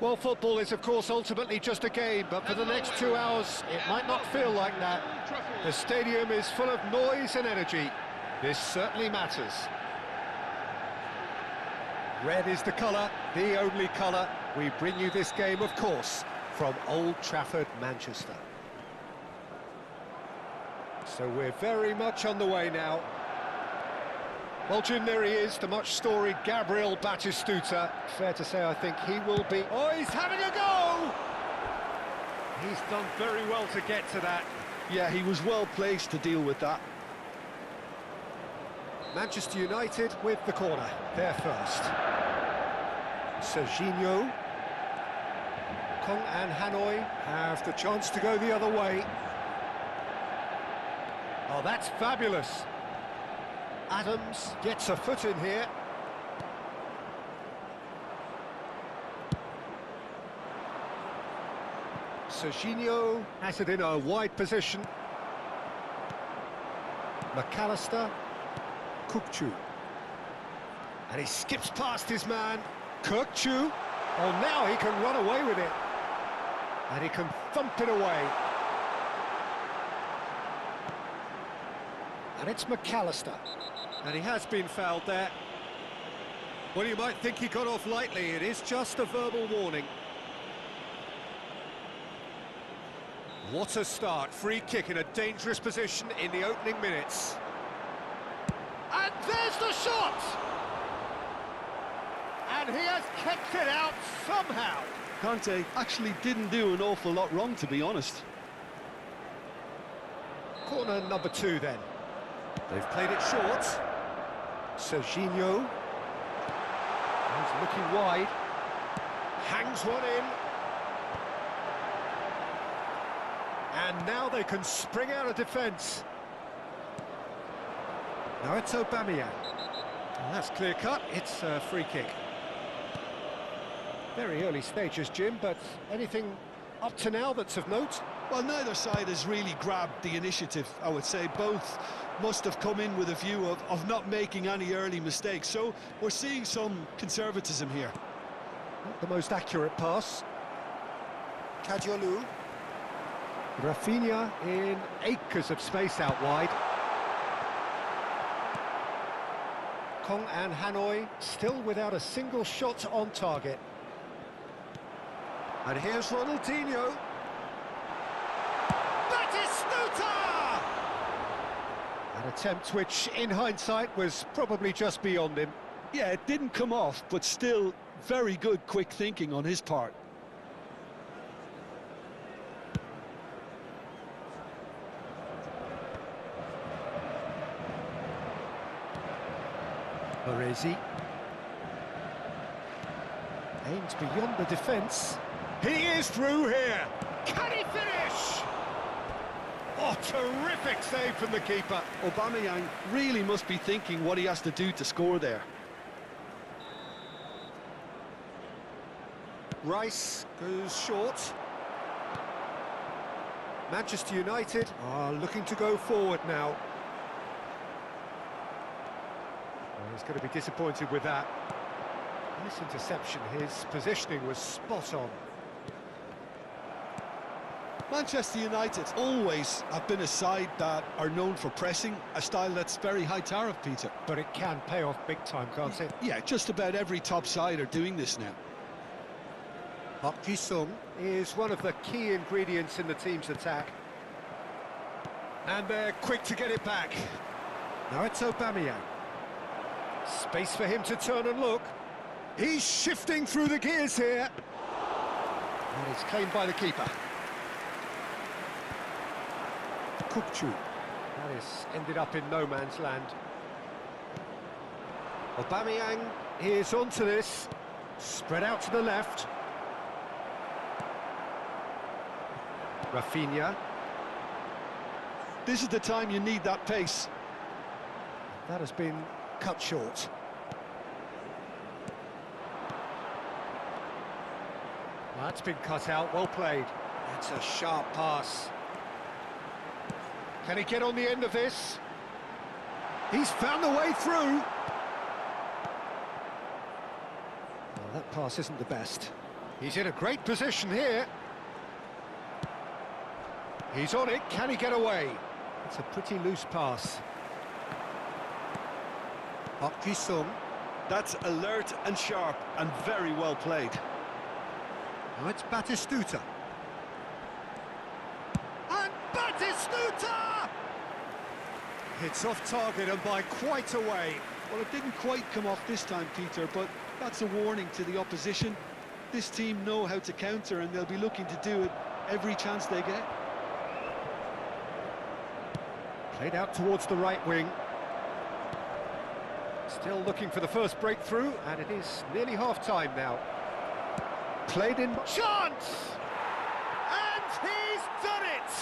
Well, football is, of course, ultimately just a game, but for the next 2 hours, it might not feel like that. The stadium is full of noise and energy. This certainly matters. Red is the colour, the only colour. We bring you this game, of course, from Old Trafford, Manchester. So we're very much on the way now. Well, Jim, there he is, the much-storied Gabriel Batistuta. Fair to say, I think he will be... Oh, he's having a go! He's done very well to get to that. Yeah, he was well placed to deal with that. Manchester United with the corner. They're first. Serginho. Kong and Hanoi have the chance to go the other way. Oh, that's fabulous. Adams gets a foot in here. Serginho has it in a wide position. McAllister. Kukçu. And he skips past his man. Kukçu. Oh, now he can run away with it. And he can thump it away. And it's McAllister. And he has been fouled there. Well, you might think he got off lightly. It is just a verbal warning. What a start. Free kick in a dangerous position in the opening minutes. And there's the shot! And he has kicked it out somehow. Conte actually didn't do an awful lot wrong, to be honest. Corner number 2 then. They've played it short. Serginho. He's looking wide. Hangs one in. And now they can spring out of defence. Now it's Aubameyang. And that's clear cut. It's a free kick. Very early stages, Jim, but anything up to now that's of note? Well, neither side has really grabbed the initiative, I would say. Both must have come in with a view of not making any early mistakes. So we're seeing some conservatism here. Not the most accurate pass. Kadiolu. Rafinha in acres of space out wide. Kong and Hanoi still without a single shot on target. And here's Ronaldinho. Batistuta! An attempt which, in hindsight, was probably just beyond him. Yeah, it didn't come off, but still very good quick thinking on his part. Baresi. Aims beyond the defence. He is through here. Can he finish? Oh, terrific save from the keeper. Aubameyang really must be thinking what he has to do to score there. Rice goes short. Manchester United are looking to go forward now. Well, he's going to be disappointed with that. Nice interception. His positioning was spot on. Manchester United always have been a side that are known for pressing, a style that's very high tariff, Peter. But it can pay off big time, can't it? Yeah, just about every top side are doing this now. Park Ji-sung is one of the key ingredients in the team's attack. And they're quick to get it back. Now it's Aubameyang. Space for him to turn and look. He's shifting through the gears here. And it's claimed by the keeper. Kukçu. That is ended up in no man's land. Aubameyang is onto this. Spread out to the left. Rafinha. This is the time you need that pace. That has been cut short. That's been cut out, well played. That's a sharp pass. Can he get on the end of this? He's found the way through. Well, that pass isn't the best. He's in a great position here. He's on it, can he get away? It's a pretty loose pass. Park Ji-sung. That's alert and sharp and very well played. Now it's Batistuta. And Batistuta! It's off target and by quite a way. Well, it didn't quite come off this time, Peter, but that's a warning to the opposition. This team know how to counter and they'll be looking to do it every chance they get. Played out towards the right wing. Still looking for the first breakthrough, and it is nearly half-time now. Played in... Chance! And he's done it!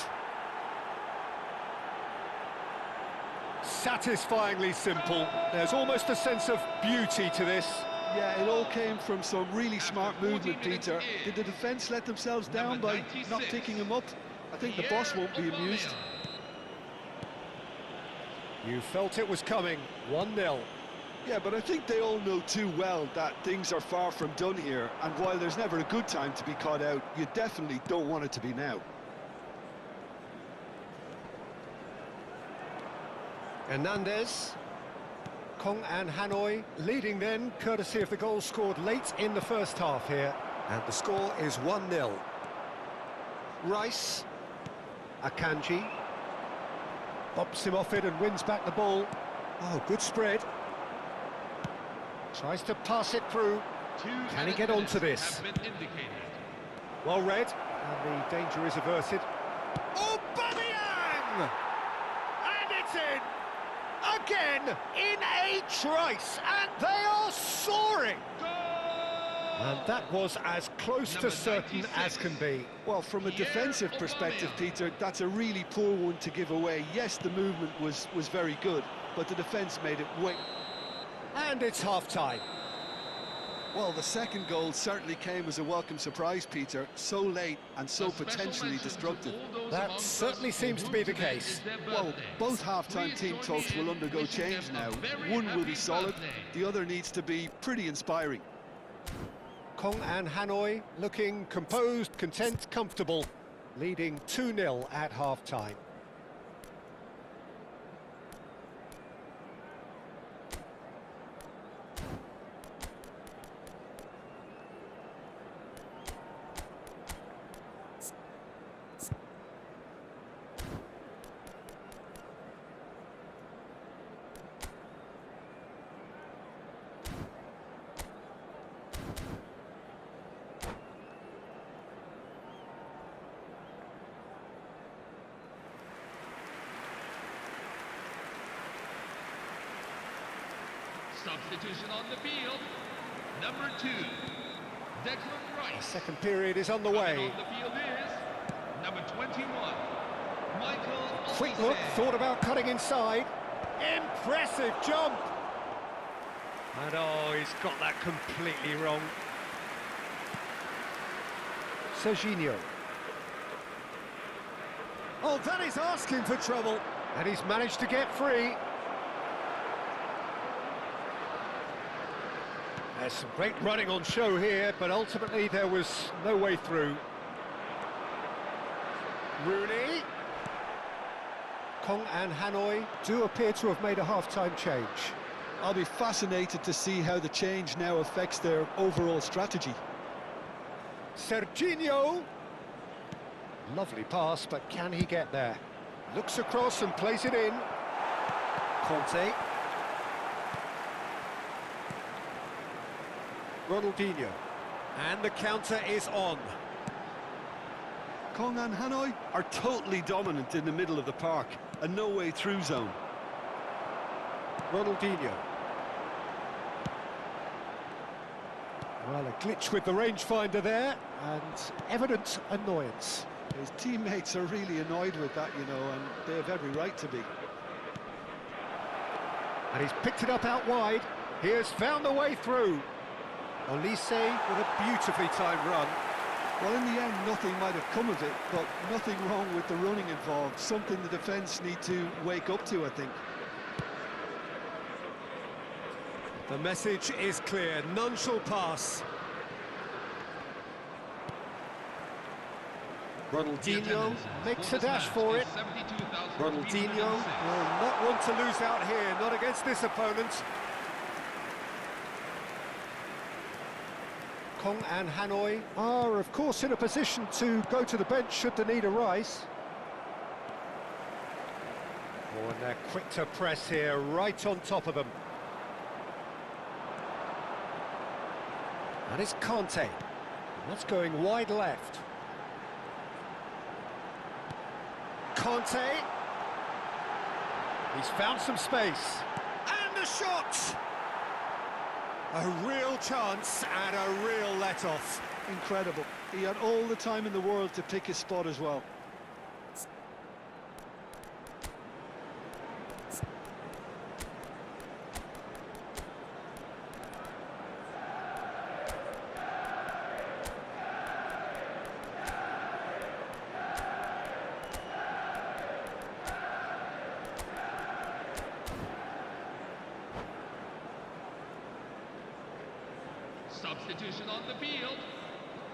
Satisfyingly simple. There's almost a sense of beauty to this. Yeah, it all came from some really smart movement, Peter. Did the defence let themselves down by not picking him up? I think the boss won't be amused. You felt it was coming. 1-0. Yeah, but I think they all know too well that things are far from done here, and while there's never a good time to be caught out, you definitely don't want it to be now. Hernandez. Kong and Hanoi leading then, courtesy of the goal scored late in the first half here. And the score is 1-0. Rice. Akanji. Bops him off it and wins back the ball. Oh, good spread. Tries to pass it through. Can he get onto this? Well read, and the danger is averted. Oh, Aubameyang! And it's in! Again, in a trice, and they are soaring! And that was as close to certain as can be. Well, from a defensive perspective, Peter, that's a really poor one to give away. Yes, the movement was very good, but the defence made it way... And it's half-time. Well, the second goal certainly came as a welcome surprise, Peter. So late and so potentially destructive. That certainly seems to be the case. Well, both half-time team talks will undergo change now. One will be solid, the other needs to be pretty inspiring. Kong and Hanoi looking composed, content, comfortable, leading 2-0 at half-time. Substitution on the field. Number 2, Declan Rice. The second period is on the way. On the field is number 21, Michael. Quick look, thought about cutting inside. Impressive jump! And oh, he's got that completely wrong. Serginho. Oh, that is asking for trouble. And he's managed to get free. There's some great running on show here, but ultimately there was no way through. Rooney. Kong and Hanoi do appear to have made a half-time change. I'll be fascinated to see how the change now affects their overall strategy. Serginho. Lovely pass, but can he get there? Looks across and plays it in. Conte. Ronaldinho. And the counter is on. Kong and Hanoi are totally dominant in the middle of the park. A no-way through zone. Ronaldinho. Well, a glitch with the rangefinder there, and evident annoyance. His teammates are really annoyed with that, you know, and they have every right to be. And he's picked it up out wide. He has found the way through. Olise with a beautifully timed run. Well, in the end, nothing might have come of it, but nothing wrong with the running involved. Something the defence need to wake up to, I think. The message is clear. None shall pass. Ronaldinho makes a dash for it. Ronaldinho will not want to lose out here, not against this opponent. Kong and Hanoi are, of course, in a position to go to the bench should the need arise. Oh, and they're quick to press here, right on top of them. And it's Conte. That's going wide left. Conte. He's found some space. And a shot! A real chance and a real let-off. Incredible. He had all the time in the world to pick his spot as well. Substitution on the field.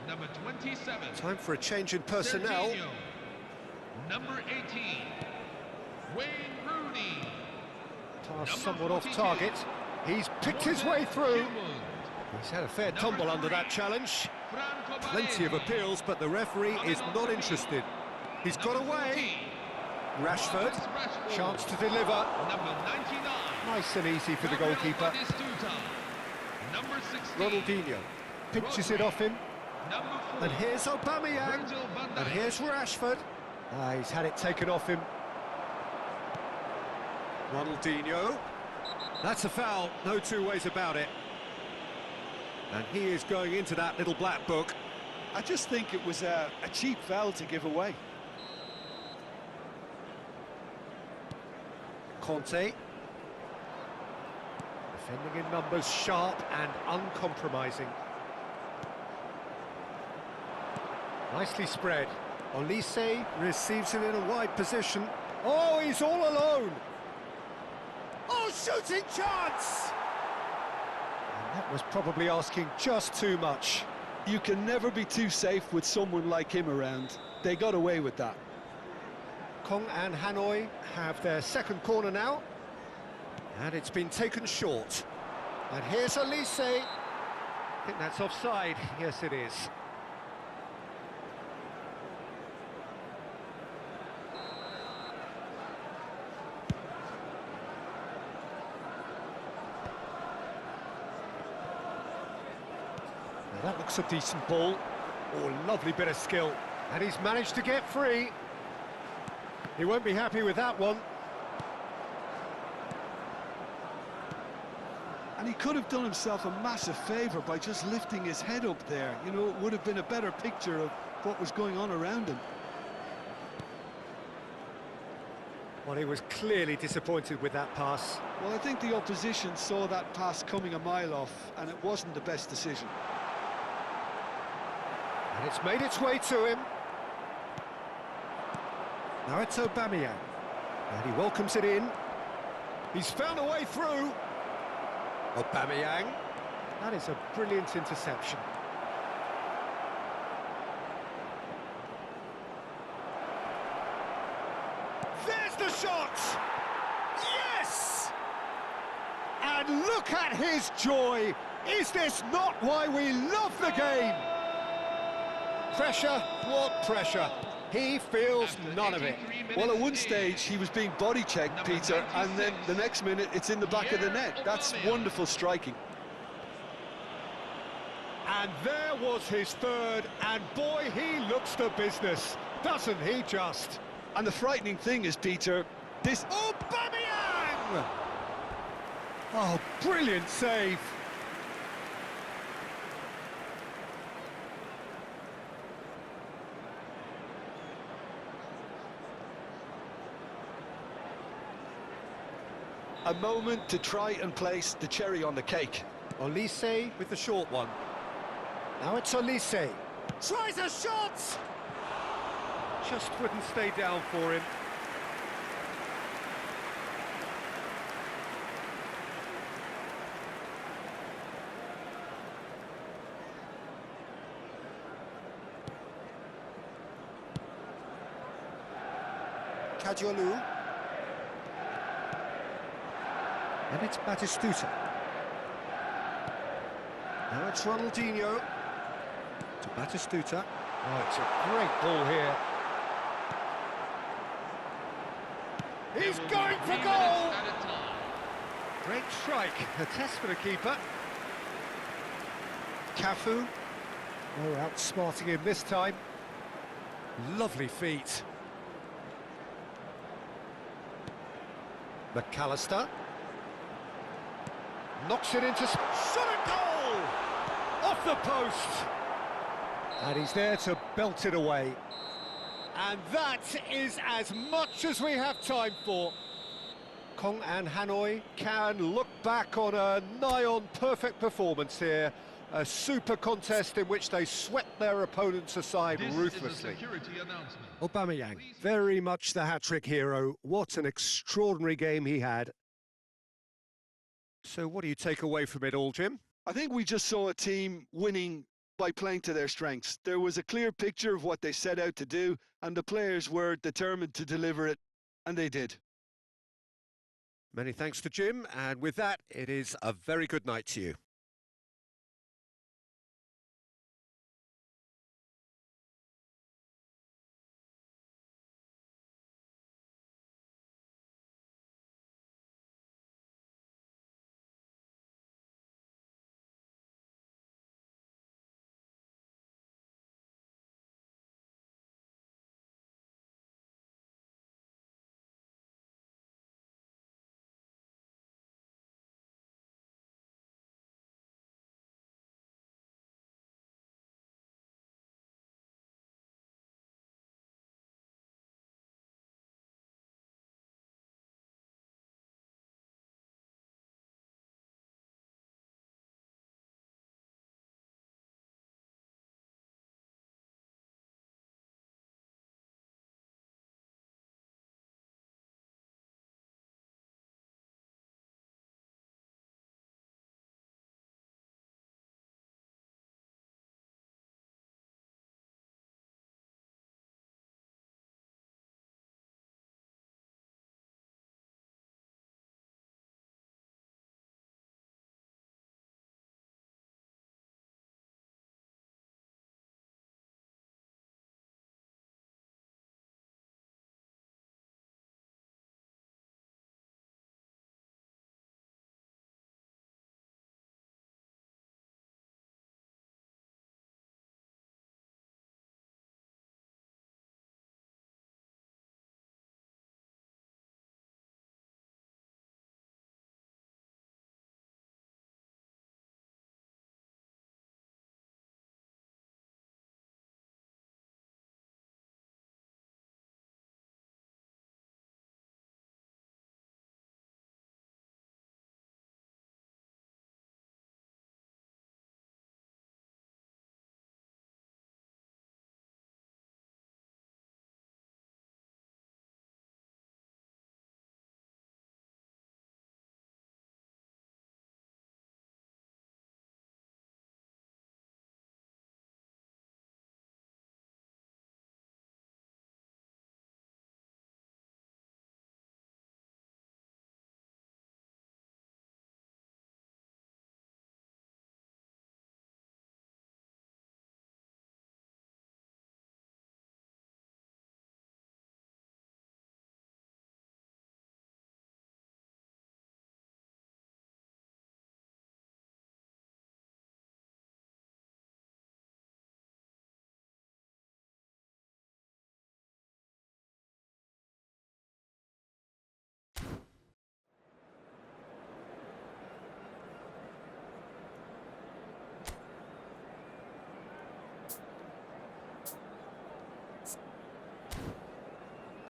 Number 27. Time for a change in personnel. Serginho. Number 18. Wayne Rooney. Pass somewhat off target. He's picked his way through. He's had a fair tumble under that challenge. Plenty of appeals, but the referee is not interested. He's got away. Rashford, chance to deliver. Number 99. Nice and easy for the goalkeeper. Number 16. Ronaldinho pitches it off him. Number 4. And here's Aubameyang. And here's Rashford. He's had it taken off him. Ronaldinho. That's a foul, no two ways about it. And he is going into that little black book. I just think it was a cheap foul to give away. Conte. Defending in numbers, sharp and uncompromising. Nicely spread. Olise receives it in a wide position. Oh, he's all alone. Oh, shooting chance! And that was probably asking just too much. You can never be too safe with someone like him around. They got away with that. Kong and Hanoi have their second corner now. And it's been taken short. And here's Olise. I think that's offside. Yes, it is. Now that looks a decent ball. Oh, lovely bit of skill. And he's managed to get free. He won't be happy with that one. And he could have done himself a massive favour by just lifting his head up there. You know, it would have been a better picture of what was going on around him. Well, he was clearly disappointed with that pass. Well, I think the opposition saw that pass coming a mile off, and it wasn't the best decision. And it's made its way to him. Now it's Aubameyang. And he welcomes it in. He's found a way through. Aubameyang. That is a brilliant interception. There's the shot! Yes! And look at his joy! Is this not why we love the game? Pressure, what pressure? He feels none of it. Well, at one stage, he was being body-checked, Peter, and then the next minute, it's in the back of the net. That's wonderful striking. And there was his third, and boy, he looks the business, doesn't he just? And the frightening thing is, Peter, this... Aubameyang! Oh, brilliant save. A moment to try and place the cherry on the cake. Olise with the short one. Now it's Olise. Tries a shot! Just wouldn't stay down for him. Kadiolu. And it's Batistuta. Now it's Ronaldinho. To Batistuta. Oh, it's a great ball here. He's going for goal! Great strike. A test for the keeper. Cafu. Oh, outsmarting him this time. Lovely feet. McAllister. Knocks it into... Shot at goal! Off the post! And he's there to belt it away. And that is as much as we have time for. Kong and Hanoi can look back on a nigh-on perfect performance here. A super contest in which they swept their opponents aside ruthlessly. This is a security announcement. Aubameyang, very much the hat-trick hero. What an extraordinary game he had. So what do you take away from it all, Jim? I think we just saw a team winning by playing to their strengths. There was a clear picture of what they set out to do, and the players were determined to deliver it, and they did. Many thanks to Jim, and with that, it is a very good night to you.